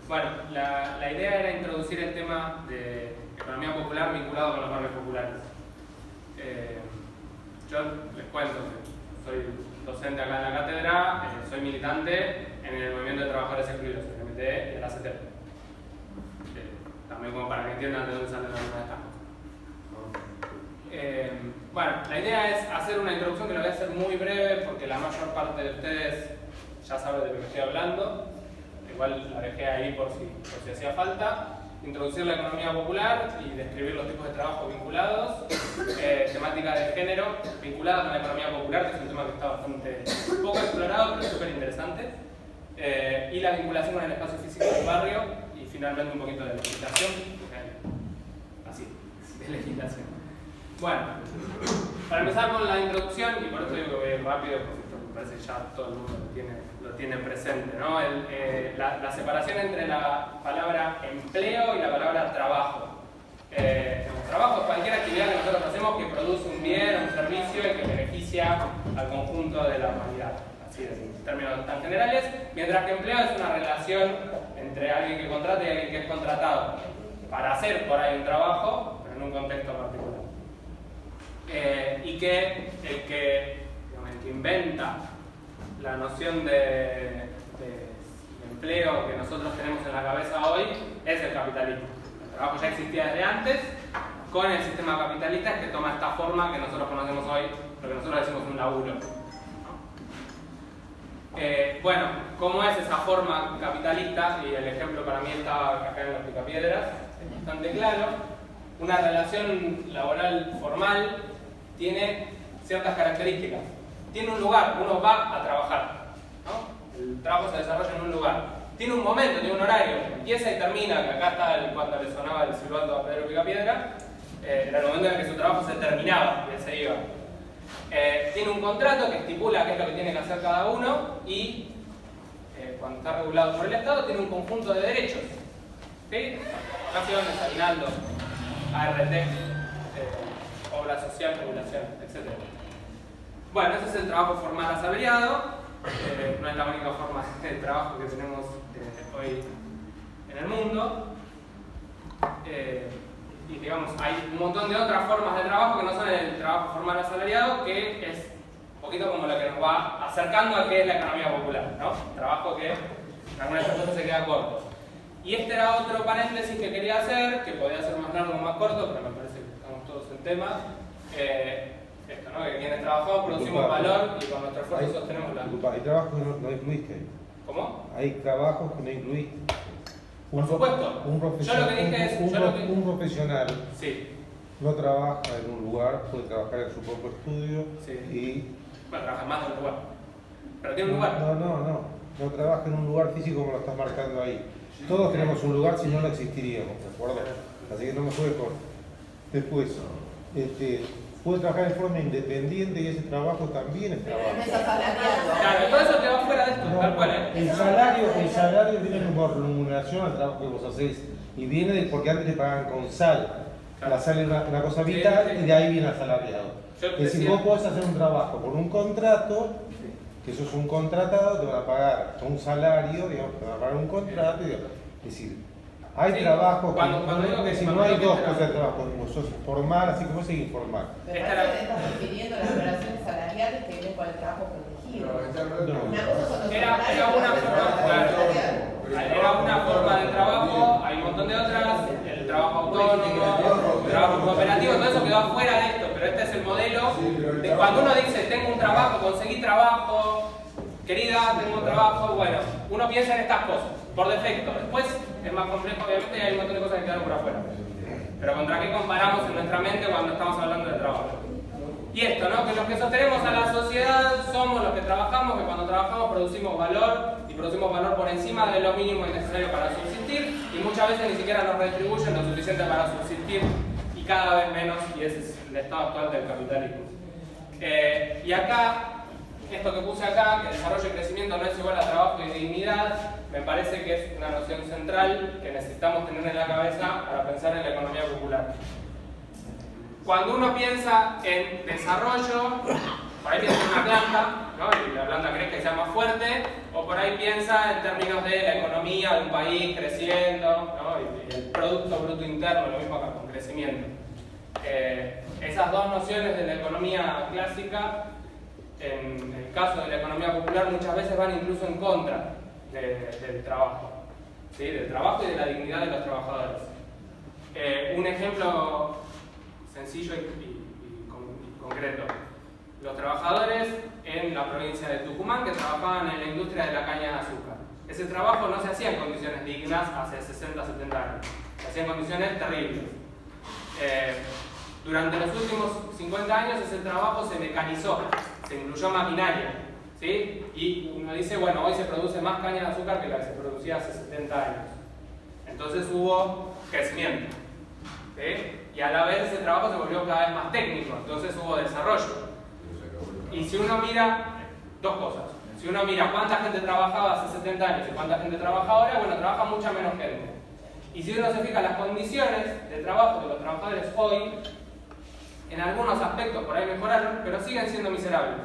Bueno, la idea era introducir el tema de economía popular vinculado con los barrios populares. Yo les cuento que soy docente acá en la cátedra, soy militante en el Movimiento de Trabajadores Excluidos, el MTE y el ACT. También como para que entiendan de dónde salen algunas de estas cosas. Bueno, la idea es hacer una introducción que lo voy a hacer muy breve porque la mayor parte de ustedes ya saben de lo que estoy hablando. Igual la dejé ahí por si hacía falta. Introducir la economía popular y describir los tipos de trabajo vinculados. Temática de género vinculada con la economía popular, que es un tema que está bastante poco explorado, pero es súper interesante. Y la vinculación con el espacio físico del barrio. Y finalmente un poquito de legislación. Así, de legislación. Bueno, para empezar con la introducción, y por eso digo que voy a ir rápido, porque esto me parece que ya todo el mundo lo tiene presente, ¿no? La separación entre la palabra empleo y la palabra trabajo. Trabajo es cualquier actividad que nosotros hacemos que produce un bien o un servicio y que beneficia al conjunto de la humanidad, así en términos tan generales, mientras que empleo es una relación entre alguien que contrata y alguien que es contratado para hacer por ahí un trabajo, pero en un contexto particular. Y que el que inventa la noción de empleo que nosotros tenemos en la cabeza hoy es el capitalismo. El trabajo ya existía desde antes, con el sistema capitalista que toma esta forma que nosotros conocemos hoy, lo que nosotros decimos un laburo. Bueno, ¿cómo es esa forma capitalista? Y el ejemplo para mí está acá en los Picapiedras, es bastante claro. Una relación laboral formal tiene ciertas características. Tiene un lugar, uno va a trabajar, ¿no? El trabajo se desarrolla en un lugar. Tiene un momento, tiene un horario, empieza y termina, que acá está cuando le sonaba el silbato a Pedro Picapiedra, era el momento en el que su trabajo se terminaba y él se iba. Tiene un contrato que estipula qué es lo que tiene que hacer cada uno y cuando está regulado por el Estado tiene un conjunto de derechos. ¿Sí? Vacaciones, aguinaldo, ART, obra social, regulación, etc. Bueno, ese es el trabajo formal asalariado. No es la única forma de trabajo que tenemos hoy en el mundo. Y digamos, hay un montón de otras formas de trabajo que no son el trabajo formal asalariado, que es un poquito como lo que nos va acercando a qué es la economía popular, ¿no? Trabajo que en algunas cosas se queda corto. Y este era otro paréntesis que quería hacer, que podía ser más largo o más corto, pero me parece que estamos todos en tema. Esto, ¿no? Que quienes trabajamos producimos valor y con nuestro esfuerzo sostenemos la... Hay trabajos que no incluiste. ¿Cómo? Hay trabajos que no incluiste. Por supuesto. Yo lo que dije es... Un profesional sí. no trabaja en un lugar, puede trabajar en su propio estudio sí. y... Bueno, trabaja más en un lugar. Pero tiene un lugar. No trabaja en un lugar físico como lo estás marcando ahí. Todos tenemos un lugar, si no, no existiríamos, ¿de acuerdo? Así que no me juegue con... Después, puede trabajar de forma independiente y ese trabajo también es trabajo. Claro, todo eso te va fuera de esto, tal cual, El salario viene como remuneración al trabajo que vos hacés y viene porque antes te pagaban con sal. Claro. La sal es una cosa vital y de ahí viene asalariado. Es decir, vos podés hacer un trabajo por un contrato, que sos un contratado, te van a pagar un salario, digamos, te van a pagar un contrato, es decir, hay trabajo que no hay dos cosas de trabajo, como sos formal, así como es informal. Me parece que estás refiriendo a las relaciones salariales que vienen con el trabajo protegido. Era una forma de trabajo, hay un montón de otras, el trabajo autónomo, el trabajo cooperativo, todo eso quedó afuera de esto, pero este es el modelo de cuando uno dice tengo un trabajo, conseguí trabajo, querida, tengo un trabajo, bueno, uno piensa en estas cosas, por defecto. Después es más complejo, obviamente, y hay un montón de cosas que quedan por afuera. Pero ¿contra qué comparamos en nuestra mente cuando estamos hablando de trabajo? Y esto, ¿no? Que los que sostenemos a la sociedad somos los que trabajamos, que cuando trabajamos producimos valor, y producimos valor por encima de lo mínimo y necesario para subsistir, y muchas veces ni siquiera nos retribuyen lo suficiente para subsistir, y cada vez menos, y ese es el estado actual del capitalismo. Y acá, esto que puse acá, que desarrollo y crecimiento no es igual a trabajo y dignidad, me parece que es una noción central que necesitamos tener en la cabeza para pensar en la economía popular. Cuando uno piensa en desarrollo, por ahí piensa en una planta, ¿no? Y la planta crezca y sea más fuerte, o por ahí piensa en términos de la economía de un país creciendo, ¿no? Y el Producto Bruto Interno, lo mismo acá, con crecimiento. Esas dos nociones de la economía clásica, en el caso de la economía popular, muchas veces van incluso en contra del trabajo, ¿sí? Del trabajo y de la dignidad de los trabajadores. Un ejemplo sencillo y concreto. Los trabajadores en la provincia de Tucumán que trabajaban en la industria de la caña de azúcar. Ese trabajo no se hacía en condiciones dignas hace 60, 70 años. Se hacía en condiciones terribles. Durante los últimos 50 años ese trabajo se mecanizó, se incluyó maquinaria, ¿sí? Y uno dice, bueno, hoy se produce más caña de azúcar que la que se producía hace 70 años. Entonces hubo crecimiento, ¿sí? Y a la vez ese trabajo se volvió cada vez más técnico, entonces hubo desarrollo. Y si uno mira, dos cosas. Si uno mira cuánta gente trabajaba hace 70 años y cuánta gente trabaja ahora, bueno, trabaja mucha menos gente. Y si uno se fija en las condiciones de trabajo de los trabajadores hoy, en algunos aspectos por ahí mejoraron, pero siguen siendo miserables.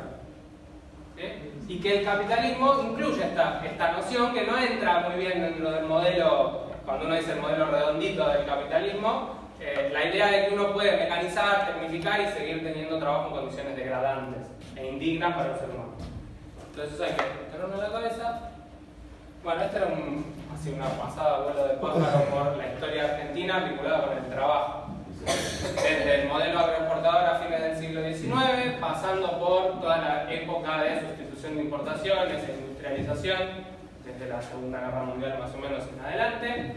Y que el capitalismo incluye esta noción que no entra muy bien dentro del modelo, cuando uno dice el modelo redondito del capitalismo, la idea de que uno puede mecanizar, tecnificar y seguir teniendo trabajo en condiciones degradantes e indignas para el ser humano. Entonces eso hay que tenerlo en la cabeza. Bueno, este era así una pasada vuelo de pájaro por la historia argentina vinculada con el trabajo. Desde el modelo agroexportador a fines del siglo XIX, pasando por toda la época de sustitución de importaciones e industrialización, desde la Segunda Guerra Mundial más o menos en adelante.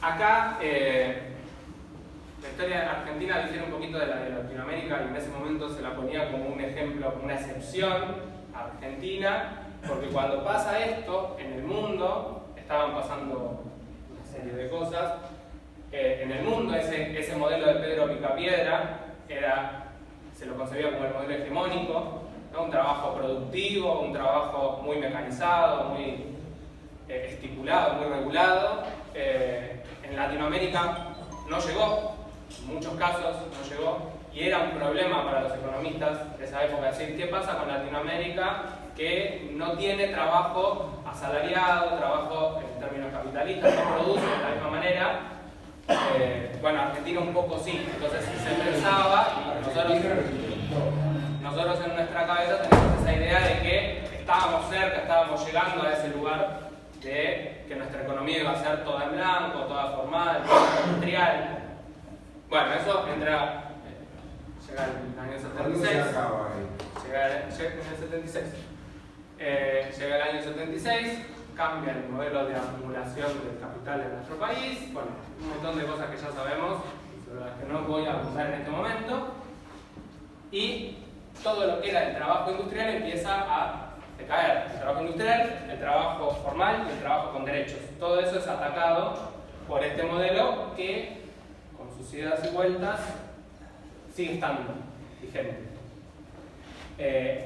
Acá la historia argentina difiere un poquito de la de Latinoamérica y en ese momento se la ponía como un ejemplo, como una excepción Argentina, porque cuando pasa esto en el mundo, estaban pasando una serie de cosas. En el mundo ese modelo de Pedro Picapiedra se lo concebía como el modelo hegemónico, ¿no? Un trabajo productivo, un trabajo muy mecanizado, muy estipulado, muy regulado. En Latinoamérica no llegó, en muchos casos no llegó, y era un problema para los economistas de esa época decir qué pasa con Latinoamérica que no tiene trabajo asalariado, trabajo en términos capitalistas, no produce de la misma manera. Bueno, Argentina un poco sí, entonces se pensaba, y nosotros en nuestra cabeza tenemos esa idea de que estábamos cerca, estábamos llegando a ese lugar de que nuestra economía iba a ser toda en blanco, toda formal, toda industrial. Bueno, eso entra, llega el año 76. Llega el 76. Llega el año 76. Cambia el modelo de acumulación del capital en nuestro país, bueno, un montón de cosas que ya sabemos, sobre las que no voy a abundar en este momento, y todo lo que era el trabajo industrial empieza a decaer. El trabajo industrial, el trabajo formal y el trabajo con derechos. Todo eso es atacado por este modelo que, con sus idas y vueltas, sigue estando vigente.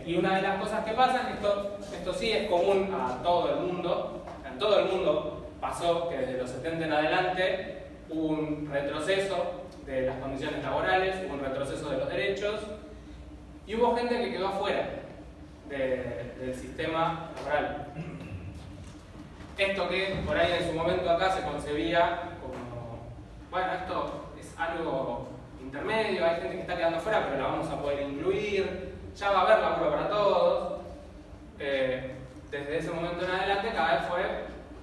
Y una de las cosas que pasa, esto sí es común a todo el mundo, en todo el mundo pasó que desde los 70 en adelante hubo un retroceso de las condiciones laborales, hubo un retroceso de los derechos y hubo gente que quedó afuera del sistema laboral. Esto que por ahí en su momento acá se concebía como, bueno, esto es algo intermedio, hay gente que está quedando afuera pero la vamos a poder incluir, ya va a haber laburo para todos. Desde ese momento en adelante cada vez fue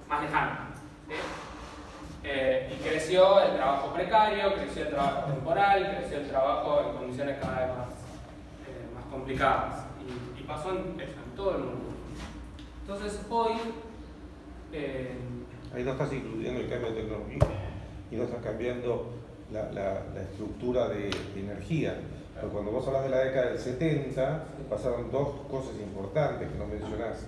más lejano, ¿sí? Y creció el trabajo precario, creció el trabajo temporal, creció el trabajo en condiciones cada vez más complicadas. Y pasó en todo el mundo. Entonces hoy... ahí no estás incluyendo el cambio de tecnología y no estás cambiando la estructura de energía. Pero cuando vos hablas de la década del 70, pasaron dos cosas importantes que no mencionás.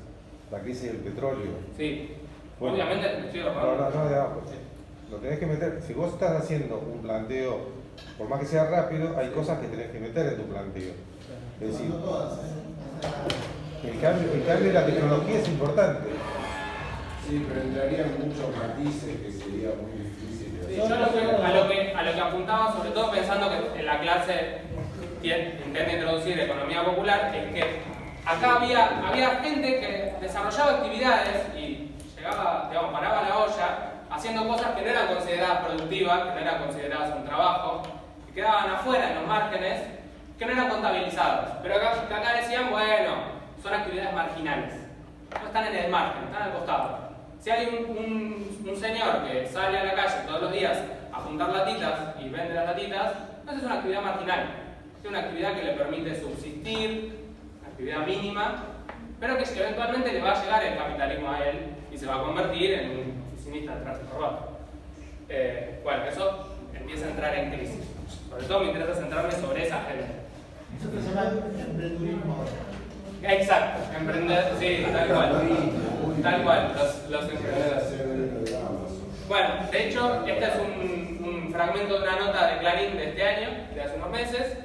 La crisis del petróleo. Sí, bueno, obviamente estoy hablando. Lo tenés que meter. Si vos estás haciendo un planteo, por más que sea rápido, hay cosas que tenés que meter en tu planteo. Es decir, el cambio de la tecnología es importante. Sí, pero entrarían muchos matices que sería muy difícil. Sí, yo a lo que apuntaba, sobre todo pensando que en la clase intenta introducir economía popular, es que acá había gente que desarrollaba actividades y llegaba, digamos, paraba la olla haciendo cosas que no eran consideradas productivas, que no eran consideradas un trabajo, que quedaban afuera en los márgenes, que no eran contabilizadas. Pero acá decían, bueno, son actividades marginales. No están en el margen, están al costado. Si hay un señor que sale a la calle todos los días a juntar latitas y vende las latitas, entonces es una actividad marginal. Es una actividad que le permite subsistir, una actividad mínima, pero que eventualmente le va a llegar el capitalismo a él y se va a convertir en un oficinista de tráfico urbano. Bueno, eso empieza a entrar en crisis. Sobre todo me interesa centrarme sobre esa gente. Eso que se llama emprendedurismo. Exacto, emprender, sí, tal cual, los emprendedores. Bueno, de hecho, este es un fragmento de una nota de Clarín de este año, de hace unos meses,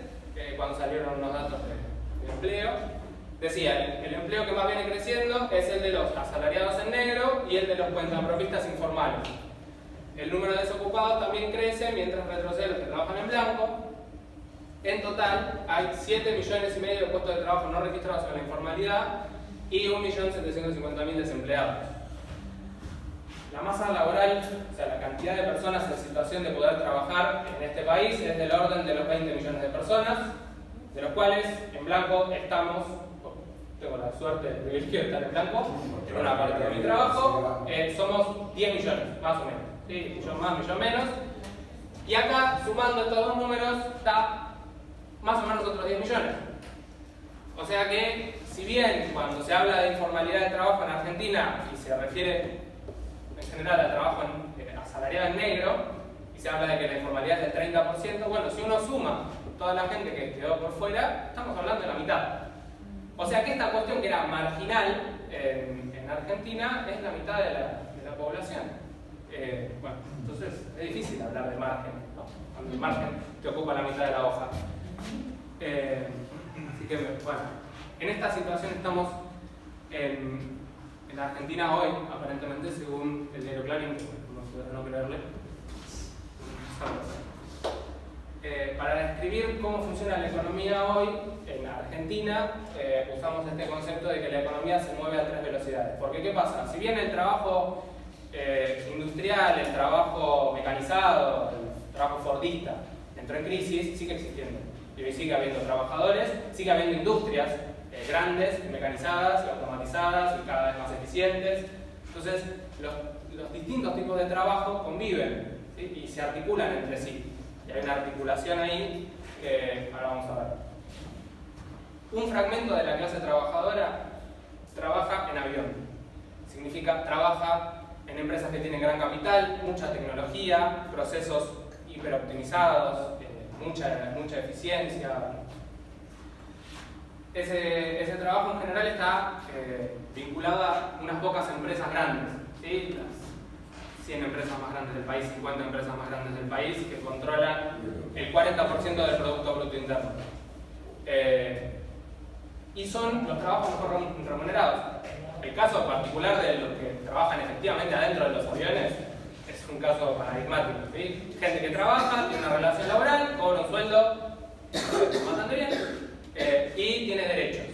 cuando salieron unos datos de empleo. Decía, el empleo que más viene creciendo es el de los asalariados en negro y el de los cuentapropistas informales. El número de desocupados también crece mientras retrocede los que trabajan en blanco. En total, hay 7,5 millones de puestos de trabajo no registrados en la informalidad y 1.750.000 desempleados. La masa laboral, o sea, la cantidad de personas en situación de poder trabajar en este país es del orden de los 20 millones de personas, de los cuales en blanco estamos, tengo la suerte del privilegio de estar en blanco, en una parte de mi trabajo, somos 10 millones, más o menos. ¿Sí? Millón más, millón menos. Y acá, sumando estos dos números, da más o menos otros 10 millones. O sea que, si bien cuando se habla de informalidad de trabajo en Argentina y se refiere en general al trabajo asalariado en negro, y se habla de que la informalidad es del 30%, bueno, si uno suma toda la gente que quedó por fuera, estamos hablando de la mitad. O sea que esta cuestión que era marginal en Argentina es la mitad de la población. Bueno, entonces es difícil hablar de margen, ¿no? Cuando el margen te ocupa la mitad de la hoja. Así que, bueno, en esta situación estamos en Argentina hoy, aparentemente, según el diario Clarín, no creerle. Para describir cómo funciona la economía hoy en Argentina, usamos este concepto de que la economía se mueve a 3 velocidades. Porque, ¿qué pasa? Si bien el trabajo industrial, el trabajo mecanizado, el trabajo fordista entró en crisis, sigue existiendo. Y hoy sigue habiendo trabajadores, sigue habiendo industrias grandes, mecanizadas y automatizadas y cada vez más eficientes. Entonces, los distintos tipos de trabajo conviven, ¿sí? Y se articulan entre sí. Y hay una articulación ahí que ahora vamos a ver. Un fragmento de la clase trabajadora trabaja en avión. Significa trabaja en empresas que tienen gran capital, mucha tecnología, procesos hiperoptimizados, mucha eficiencia. Ese trabajo en general está vinculado a unas pocas empresas grandes, ¿sí? Las 100 empresas más grandes del país, 50 empresas más grandes del país que controlan el 40% del Producto Bruto Interno. Y son los trabajos mejor remunerados. El caso particular de los que trabajan efectivamente adentro de los aviones es un caso paradigmático, ¿sí? Gente que trabaja, tiene una relación laboral, cobra un sueldo bastante bien y tiene derechos,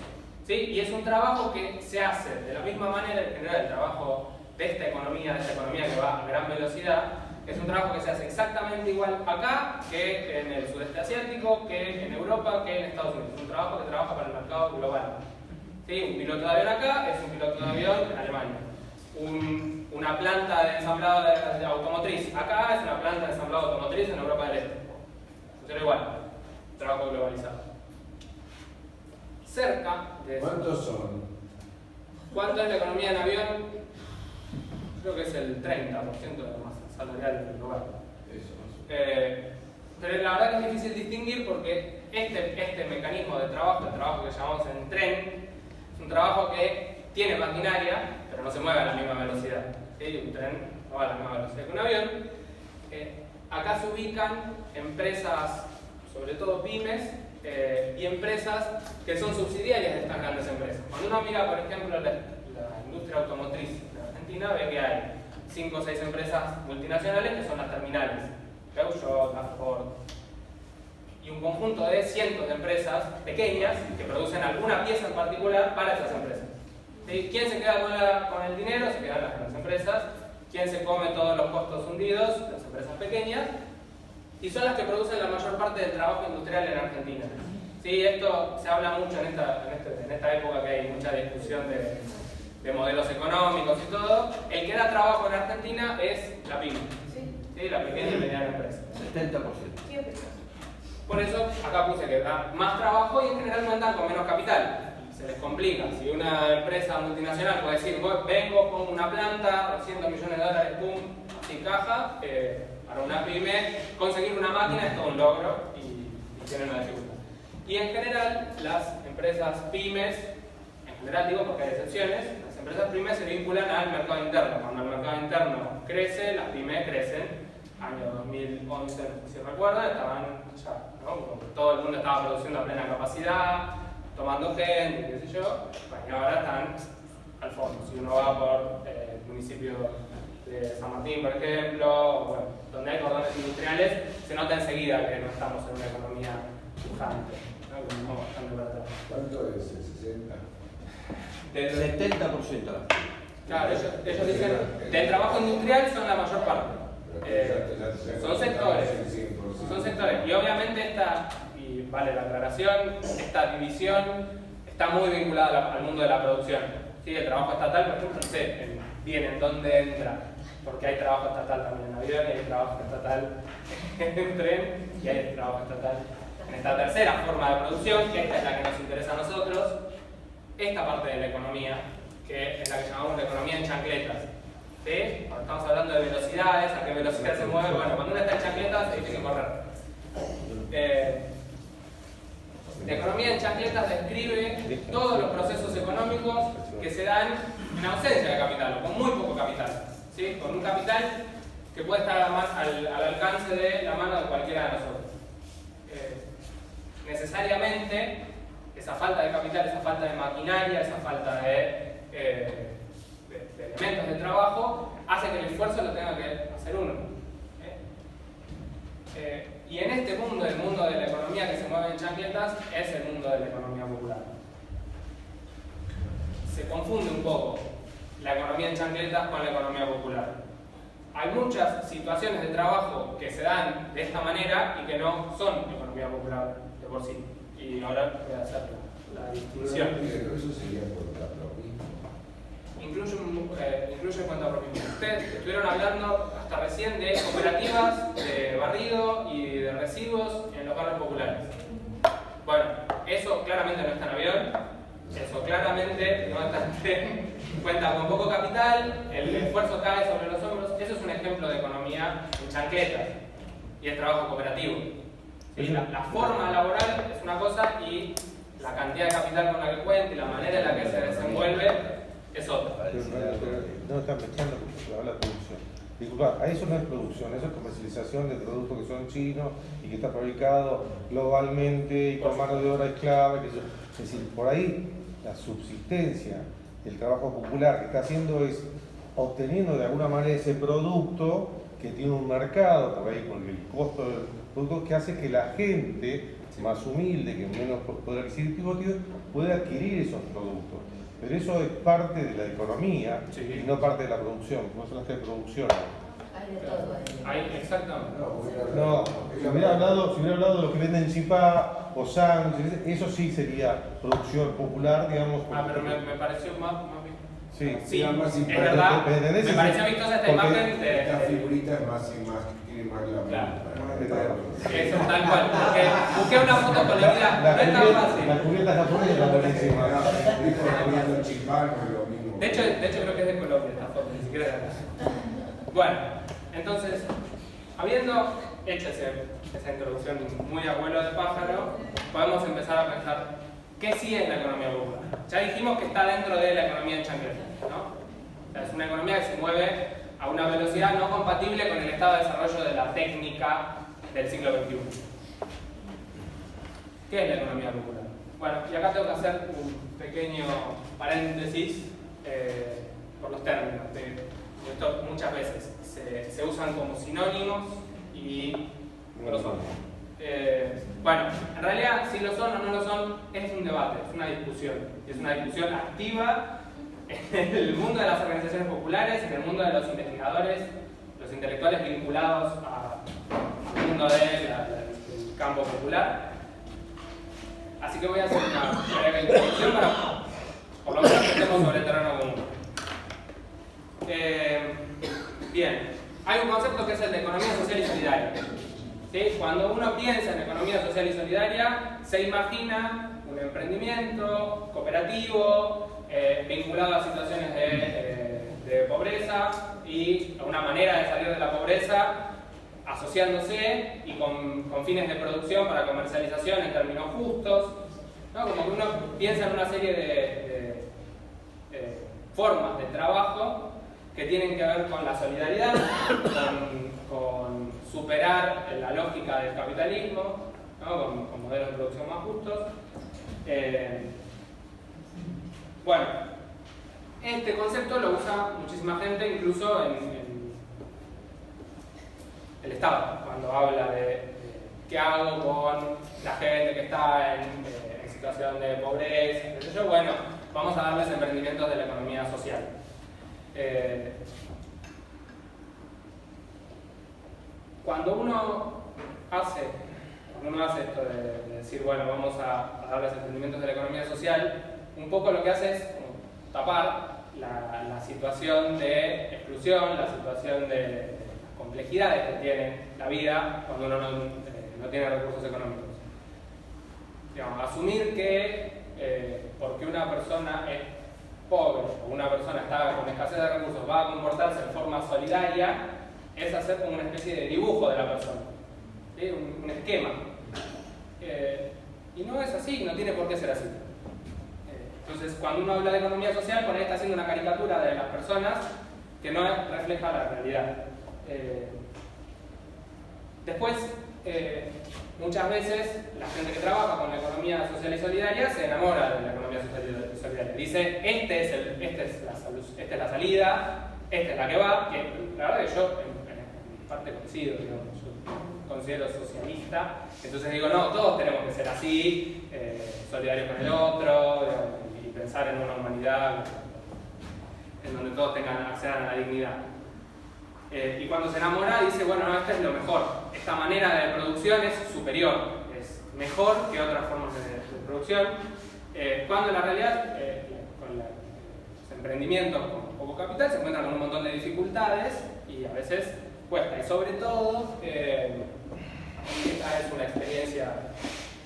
¿sí? Y es un trabajo que se hace de la misma manera en general. El trabajo de esta economía que va a gran velocidad, es un trabajo que se hace exactamente igual acá que en el sudeste asiático, que en Europa, que en Estados Unidos. Es un trabajo que trabaja para el mercado global. ¿Sí? Un piloto de avión acá es un piloto de avión en Alemania. Una planta de ensamblado de automotriz acá es una planta de ensamblado automotriz en Europa del Este. Funciona igual. Trabajo globalizado. Cerca de eso. ¿Cuántos son? ¿Cuánto es la economía en avión? Creo que es el 30% de la masa salarial del lugar. Pero la verdad que es difícil distinguir porque este mecanismo de trabajo, el trabajo que llamamos en tren, es un trabajo que tiene maquinaria, pero no se mueve a la misma velocidad. ¿Sí? Un tren no va a la misma velocidad que un avión. Acá se ubican empresas, sobre todo pymes, y empresas que son subsidiarias de estas grandes empresas. Cuando uno mira, por ejemplo, la industria automotriz de Argentina, ve que hay 5 o 6 empresas multinacionales que son las terminales. Peugeot, Ford. y un conjunto de cientos de empresas pequeñas que producen alguna pieza en particular para esas empresas. ¿Sí? ¿Quién se queda con el dinero? Se quedan las grandes empresas. ¿Quién se come todos los costos hundidos? Las empresas pequeñas. Y son las que producen la mayor parte del trabajo industrial en Argentina. Sí, esto se habla mucho en esta época que hay mucha discusión de modelos económicos y todo. El que da trabajo en Argentina es la pyme. ¿Sí? La pequeña y mediana empresa. 70%. Por eso acá puse que da más trabajo y en general cuentan con menos capital. Se les complica. Si una empresa multinacional puede decir, vengo, pongo una planta, 200 millones de dólares, pum, así caja, para una pyme conseguir una máquina es todo un logro y tienen una dificultad. Y en general las empresas pymes, en general digo porque hay excepciones, las empresas pymes se vinculan al mercado interno. Cuando el mercado interno crece, las pymes crecen. Año 2011, si recuerdan, estaban ya, ¿no? Todo el mundo estaba produciendo a plena capacidad, tomando gente, qué sé yo, y ahora están al fondo. Si uno va por el municipio de San Martín, por ejemplo, bueno, donde hay cordones industriales, se nota enseguida que no estamos en una economía pujante, ¿no? Como bastante para atrás. ¿Cuánto es? ¿60? Del 70%. Claro, ellos dicen, del trabajo industrial son la mayor parte. Son sectores. Y obviamente y vale la aclaración, esta división está muy vinculada al mundo de la producción. ¿Sí? El trabajo estatal, por ejemplo, no sé bien en dónde entra, porque hay trabajo estatal también en avión, y hay trabajo estatal en tren, y hay trabajo estatal en esta tercera forma de producción, que esta es la que nos interesa a nosotros, esta parte de la economía, que es la que llamamos la economía en chancletas. ¿Sí? Cuando estamos hablando de velocidades, a qué velocidad se mueve, bueno, cuando uno está en chancletas se tiene que correr. La economía en chancletas describe todos los procesos económicos que se dan en ausencia de capital, o con muy poco capital. ¿Sí? Con un capital que puede estar al alcance de la mano de cualquiera de nosotros. Necesariamente, esa falta de capital, esa falta de maquinaria, esa falta de elementos de trabajo, hace que el esfuerzo lo tenga que hacer uno. Y en este mundo, el mundo de la economía que se mueve en chancletas, es el mundo de la economía popular. Se confunde un poco la economía en chancletas con la economía popular. Hay muchas situaciones de trabajo que se dan de esta manera y que no son economía popular de por sí. Y ahora voy a hacer la distinción. Eso sería por la propina. Incluye cuenta propia. Ustedes estuvieron hablando hasta recién de cooperativas de barrido y de residuos en los barrios populares. Bueno, eso claramente no está en avión, eso claramente no está en tren, cuenta con poco capital, el esfuerzo cae sobre los hombros. Eso es un ejemplo de economía en chancletas y el trabajo cooperativo. ¿Sí? La forma laboral es una cosa y la cantidad de capital con la que cuenta y la manera en la que se desenvuelve es otra. No están mezclando la producción. Disculpa, eso no es producción, eso es comercialización de productos que son chinos y que está fabricado globalmente y con mano de obra esclava. Es decir, por ahí la subsistencia del trabajo popular que está haciendo es obteniendo de alguna manera ese producto que tiene un mercado, por ahí porque el costo del producto que hace que la gente más humilde, que menos poder adquisitivo tiene, pueda adquirir esos productos. Pero eso es parte de la economía, sí, y no parte de la producción. Vos hablaste de producción. Hay de todo ahí. Exactamente. No, si hubiera hablado de los que venden chipá o sándwiches, eso sí sería producción popular, digamos. Pero me pareció más bien. Sí, más es verdad. Me pareció vistosa esta imagen de. Esta figurita es más tiene más glamour. Claro. Eso, tal cual. Porque busqué una foto colorida. No es tan fácil. La cubierta japonesa está buenísima. De hecho creo que es de Colombia esta foto, ni siquiera de acá. Bueno, entonces, habiendo hecho esa introducción muy abuelo de pájaro, podemos empezar a pensar qué sí es la economía popular. Ya dijimos que está dentro de la economía en chancleta, ¿no? O sea, es una economía que se mueve a una velocidad no compatible con el estado de desarrollo de la técnica del siglo XXI. ¿Qué es la economía popular? Bueno, y acá tengo que hacer un pequeño paréntesis por los términos. Esto muchas veces se usan como sinónimos y no lo son. Bueno, en realidad, si lo son o no lo son, es un debate, es una discusión. Es una discusión activa en el mundo de las organizaciones populares, en el mundo de los investigadores, los intelectuales vinculados al mundo del campo popular. Así que voy a hacer una breve introducción para, por lo menos, que estemos sobre el terreno común. Bien, hay un concepto que es el de economía social y solidaria. ¿Sí? Cuando uno piensa en economía social y solidaria, se imagina un emprendimiento cooperativo vinculado a situaciones de pobreza y a una manera de salir de la pobreza asociándose y con fines de producción para comercialización en términos justos, ¿no? Como que uno piensa en una serie de formas de trabajo que tienen que ver con la solidaridad, con superar la lógica del capitalismo, ¿no? con modelos de producción más justos. Bueno, este concepto lo usa muchísima gente, incluso en el Estado, cuando habla de qué hago con la gente que está en situación de pobreza, etc. Bueno, vamos a darles emprendimientos de la economía social. Cuando uno hace esto de decir, bueno, vamos a darles emprendimientos de la economía social, un poco lo que hace es tapar la situación de exclusión, la situación de complejidades que tiene la vida cuando uno no tiene recursos económicos. Digamos, asumir que porque una persona es pobre o una persona está con escasez de recursos va a comportarse de forma solidaria es hacer como una especie de dibujo de la persona, ¿sí? un esquema. Y no es así, no tiene por qué ser así. Entonces, cuando uno habla de economía social, por ahí está haciendo una caricatura de las personas que no refleja la realidad. Después, muchas veces la gente que trabaja con la economía social y solidaria se enamora de la economía social y solidaria. Dice, esta es la salida, esta es la que va, que la verdad que yo en parte coincido, digamos, yo considero socialista, entonces digo, no, todos tenemos que ser así, solidarios con el otro, digamos, y pensar en una humanidad en donde todos accedan a la dignidad. Y cuando se enamora dice, bueno, no, esto es lo mejor, esta manera de producción es superior, es mejor que otras formas de producción, cuando en la realidad con los emprendimientos con poco capital se encuentran con un montón de dificultades y a veces cuesta, y sobre todo, esta es una experiencia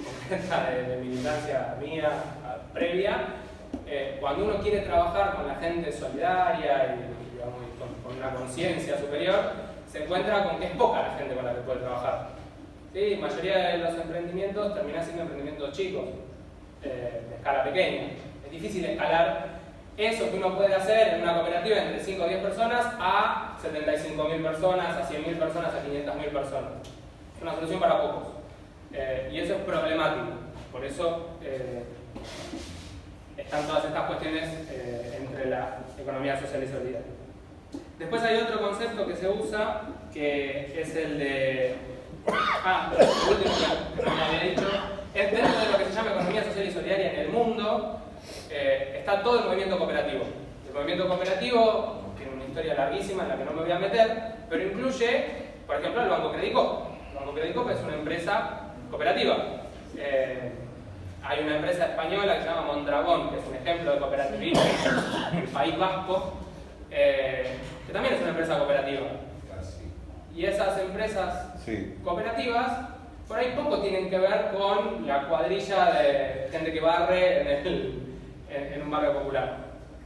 concreta de militancia mía previa, cuando uno quiere trabajar con la gente solidaria y digamos, con una conciencia superior, se encuentra con que es poca la gente con la que puede trabajar. ¿Sí? La mayoría de los emprendimientos terminan siendo emprendimientos chicos, de escala pequeña. Es difícil escalar eso que uno puede hacer en una cooperativa entre 5 o 10 personas a 75.000 personas, a 100.000 personas, a 500.000 personas. Es una solución para pocos. Y eso es problemático. Por eso están todas estas cuestiones entre la economía social y solidaria. Después hay otro concepto que se usa, que es el de... lo último que no me había dicho, es dentro de lo que se llama economía social y solidaria en el mundo, está todo el movimiento cooperativo. El movimiento cooperativo tiene una historia larguísima en la que no me voy a meter, pero incluye, por ejemplo, el Banco Credicop. El Banco Credicop es una empresa cooperativa. Hay una empresa española que se llama Mondragón, que es un ejemplo de cooperativismo en el País Vasco, que también es una empresa cooperativa. Y esas empresas cooperativas, por ahí poco tienen que ver con la cuadrilla de gente que barre en un barrio popular.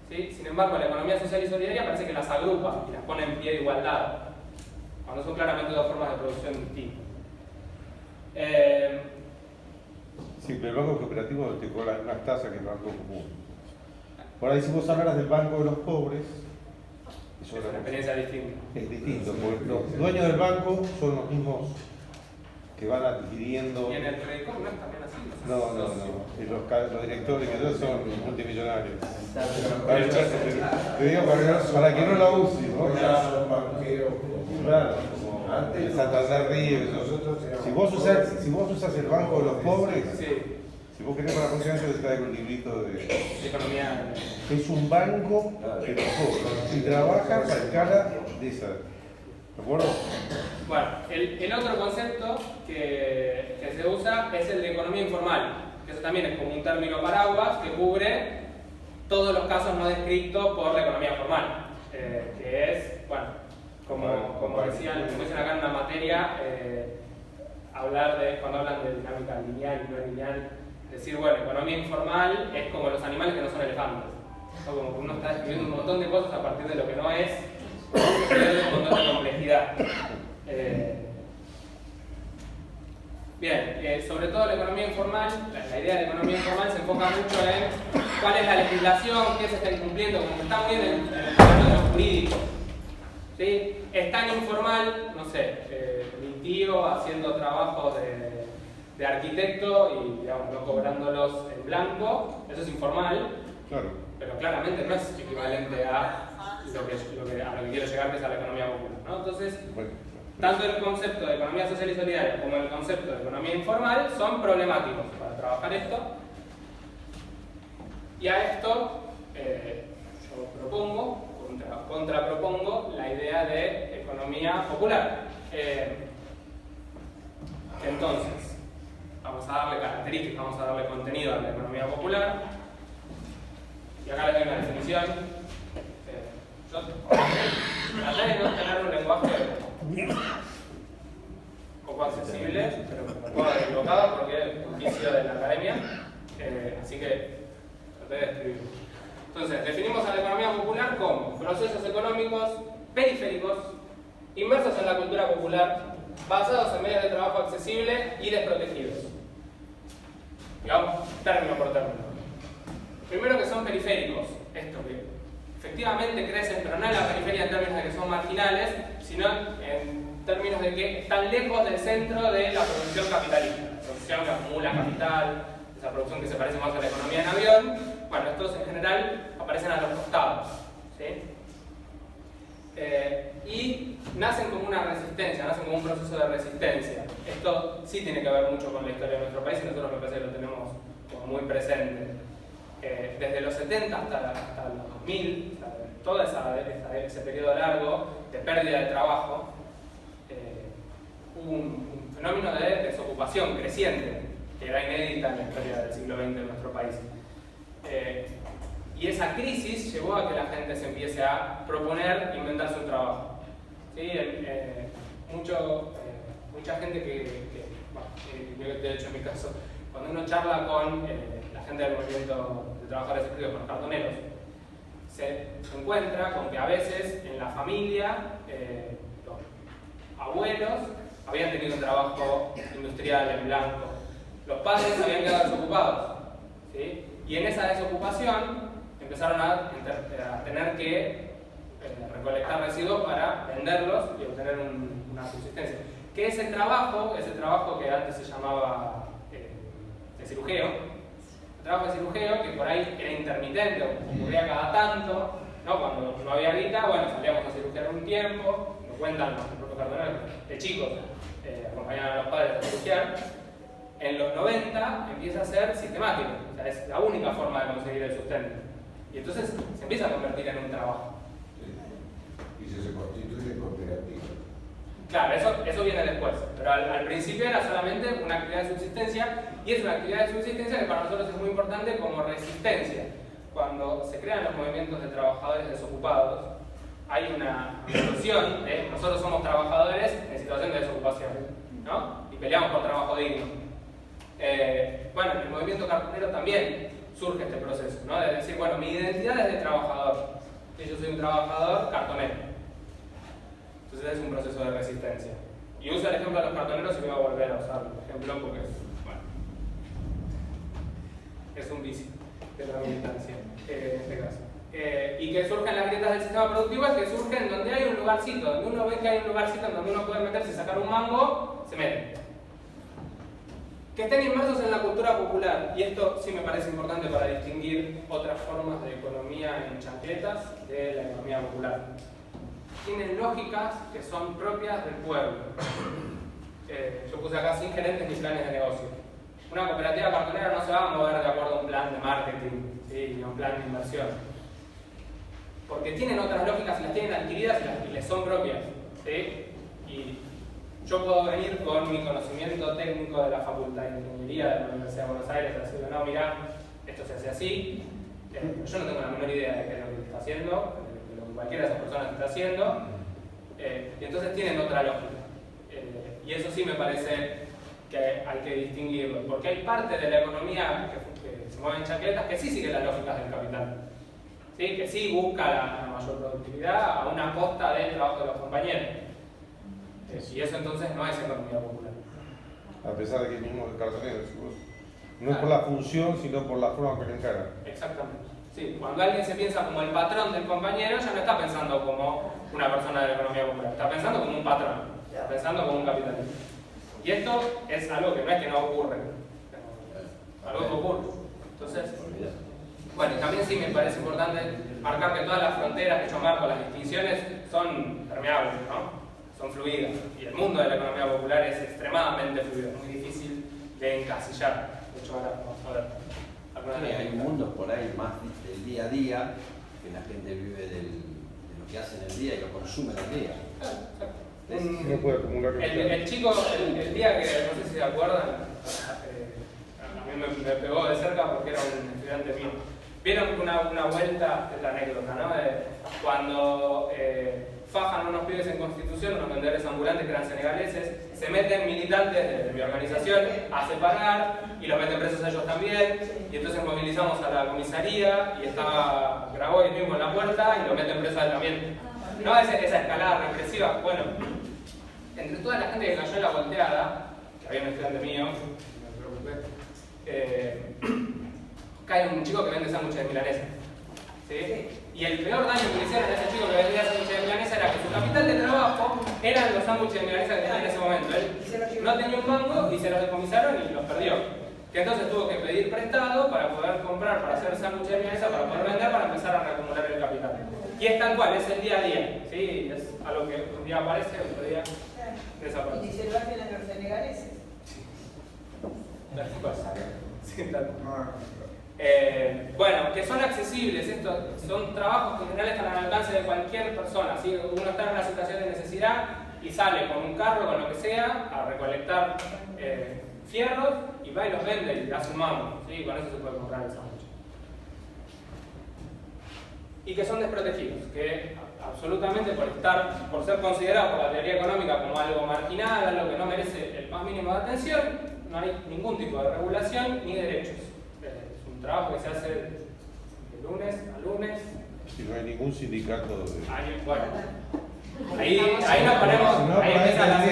¿Sí? Sin embargo, la economía social y solidaria parece que las agrupa y las pone en pie de igualdad, cuando son claramente dos formas de producción distintas. Sí, pero el banco cooperativo te cobra las mismas tasas que el banco común. Por ahí, si vos hablaras del banco de los pobres, es una experiencia distinta. Es distinto, porque los dueños del banco son los mismos que van adquiriendo. ¿Y en el Credicop no es también así? No. Y los directores son multimillonarios. Te digo para que no la uses, ¿no? Ya son banqueros. Claro. Antes el Santander Río, nosotros éramos si vos usas el banco de los pobres, Sí, si vos querés para funcionar, yo te traigo un librito de... de economía. Es un banco de los pobres y trabaja para escala de esa. ¿De acuerdo? Bueno, el otro concepto que se usa es el de economía informal, que eso también es como un término paraguas que cubre todos los casos no descritos por la economía formal, que es, bueno, como decían acá en una materia, hablar de, cuando hablan de dinámica lineal y no lineal, decir, bueno, economía informal es como los animales que no son elefantes, o como que uno está describiendo un montón de cosas a partir de lo que no es, pierde un montón de complejidad. Bien, sobre todo la economía informal, la idea de la economía informal se enfoca mucho en cuál es la legislación, qué se está incumpliendo, como está muy bien en el plano de lo jurídico. ¿Sí? Es tan informal, no sé, mi tío haciendo trabajos de arquitecto y digamos, no cobrándolos en blanco, eso es informal, Claro. pero claramente no es equivalente a lo que quiero llegar, que es a la economía popular, ¿no? Entonces, Bueno, tanto el concepto de economía social y solidaria como el concepto de economía informal son problemáticos para trabajar esto. Y a esto yo propongo, contrapropongo la idea de economía popular. Entonces, vamos a darle características, vamos a darle contenido a la economía popular. Y acá les doy una definición. Yo traté de no tener un lenguaje un poco accesible, pero me puedo haber equivocado porque es un vicio de la academia, así que traté de escribirlo. Entonces, definimos a la economía popular como procesos económicos periféricos, inmersos en la cultura popular, basados en medios de trabajo accesibles y desprotegidos. Digamos, término por término. Primero que son periféricos, esto que efectivamente crecen, pero no en la periferia en términos de que son marginales, sino en términos de que están lejos del centro de la producción capitalista, la producción que acumula capital, esa producción que se parece más a la economía en avión. Bueno, estos en general aparecen a los costados, ¿sí? Y nacen como una resistencia, nacen como un proceso de resistencia. Esto sí tiene que ver mucho con la historia de nuestro país y nosotros me parece que lo tenemos como muy presente. Desde los 70 hasta los 2000, o sea, todo ese periodo largo de pérdida de trabajo, hubo un fenómeno de desocupación creciente que era inédita en la historia del siglo XX de nuestro país. Y esa crisis llevó a que la gente se empiece a proponer inventarse un trabajo. ¿Sí? Mucha gente de hecho en mi caso, cuando uno charla con la gente del movimiento de trabajadores escritos, con los cartoneros, se encuentra con que a veces en la familia los abuelos habían tenido un trabajo industrial en blanco, los padres habían quedado desocupados, ¿sí? Y en esa desocupación empezaron a tener que recolectar residuos para venderlos y obtener una subsistencia. Que ese trabajo que antes se llamaba de cirujeo, el trabajo de cirujeo, que por ahí era intermitente, ocurría cada tanto, ¿no? Cuando no había guita, bueno, salíamos a cirugiar un tiempo, nos cuentan los propios cartoneros de chicos, acompañaban a los padres a cirugiar. En los 90 empieza a ser sistemático, o sea, es la única forma de conseguir el sustento. Y entonces se empieza a convertir en un trabajo. Y se constituye cooperativa. Claro, eso viene después, pero al principio era solamente una actividad de subsistencia, y es una actividad de subsistencia que para nosotros es muy importante como resistencia. Cuando se crean los movimientos de trabajadores desocupados, hay una noción de nosotros somos trabajadores en situación de desocupación, ¿no? Y peleamos por trabajo digno. Bueno, en el movimiento cartonero también surge este proceso, ¿no? De decir, bueno, mi identidad es de trabajador, y yo soy un trabajador cartonero. Entonces es un proceso de resistencia. Y uso el ejemplo de los cartoneros y voy a volver a usar el ejemplo porque es un vicio de la militancia en este caso. Y que surgen las grietas del sistema productivo es que surgen donde hay un lugarcito, donde uno ve que hay un lugarcito en donde uno puede meterse y sacar un mango, se mete. Que estén inmersos en la cultura popular, y esto sí me parece importante para distinguir otras formas de economía en chancletas de la economía popular. tienen lógicas que son propias del pueblo. Yo puse acá sin gerentes ni planes de negocio. Una cooperativa cartonera no se va a mover de acuerdo a un plan de marketing, ¿sí? Ni a un plan de inversión. Porque tienen otras lógicas y las tienen adquiridas y les son propias. ¿Sí? Y yo puedo venir con mi conocimiento técnico de la Facultad de Ingeniería de la Universidad de Buenos Aires y decirle, no, mira, esto se hace así. Yo no tengo la menor idea de qué es lo que está haciendo, de lo que cualquiera de esas personas está haciendo. Y entonces tienen otra lógica. Y eso sí me parece que hay que distinguirlo, porque hay parte de la economía que se mueve en chaquetas que sí sigue las lógicas del capital, ¿sí? Que sí busca la mayor productividad a una costa del trabajo de los compañeros. Y eso entonces no es economía popular. A pesar de que mismo el cartonero, no es por la función, sino por la forma que le encarga. Exactamente. Sí, cuando alguien se piensa como el patrón del compañero, ya no está pensando como una persona de la economía popular, está pensando como un patrón, está pensando como un capitalista. Y esto es algo que no es que no ocurre, algo que ocurre. Entonces, bueno, y también sí me parece importante marcar que todas las fronteras que yo marco, las distinciones, son permeables, ¿no? Son fluidas. Y el mundo de la economía popular es extremadamente fluido, es muy difícil de encasillar. De hecho, ahora vamos a ver. Hay mundos por ahí más del día a día, que la gente vive de lo que hace en el día y lo consume en el día. No puede acumular el chico, el día que, no sé si se acuerdan, a mí me pegó de cerca porque era un estudiante mío. Vieron una vuelta, es la anécdota, ¿no? Cuando fajan unos pibes en Constitución, unos vendedores ambulantes que eran senegaleses, se meten militantes de mi organización a separar y los meten presos a ellos también, y entonces movilizamos a la comisaría y estaba Grabois mismo en la puerta y lo meten preso a él también. No, esa escalada represiva. Bueno, entre toda la gente que cayó en la volteada, que había un estudiante mío, no me preocupé, cae un chico que vende sándwiches de milanesa. ¿Sí? Y el peor daño que le hicieron a ese chico que vendía sándwiches de milanesa era que su capital de trabajo eran los sándwiches de milanesa que tenía en ese momento. Él no tenía un mango y se los decomisaron y los perdió. Que entonces tuvo que pedir prestado para poder comprar, para hacer sándwiches de milanesa, para poder vender, para empezar a reacumular el capital. Y es tal cual, es el día a día. ¿Sí? Es algo que un día aparece, otro día desaparece. Y se lo hacen a los senegaleses. Sí, tal cual. Bueno, que son accesibles, estos son trabajos que en general están al alcance de cualquier persona. ¿Sí? Uno está en una situación de necesidad y sale con un carro, con lo que sea, a recolectar fierros y va y los vende y hace un mambo. ¿Sí? Con eso se puede comprar el sándwich. Y que son desprotegidos, que absolutamente por ser considerados por la teoría económica como algo marginal, algo que no merece el más mínimo de atención, no hay ningún tipo de regulación ni derechos. Es un trabajo que se hace de lunes a lunes. Si no hay ningún sindicato de... Bueno, ahí nos ponemos, ahí empiezan las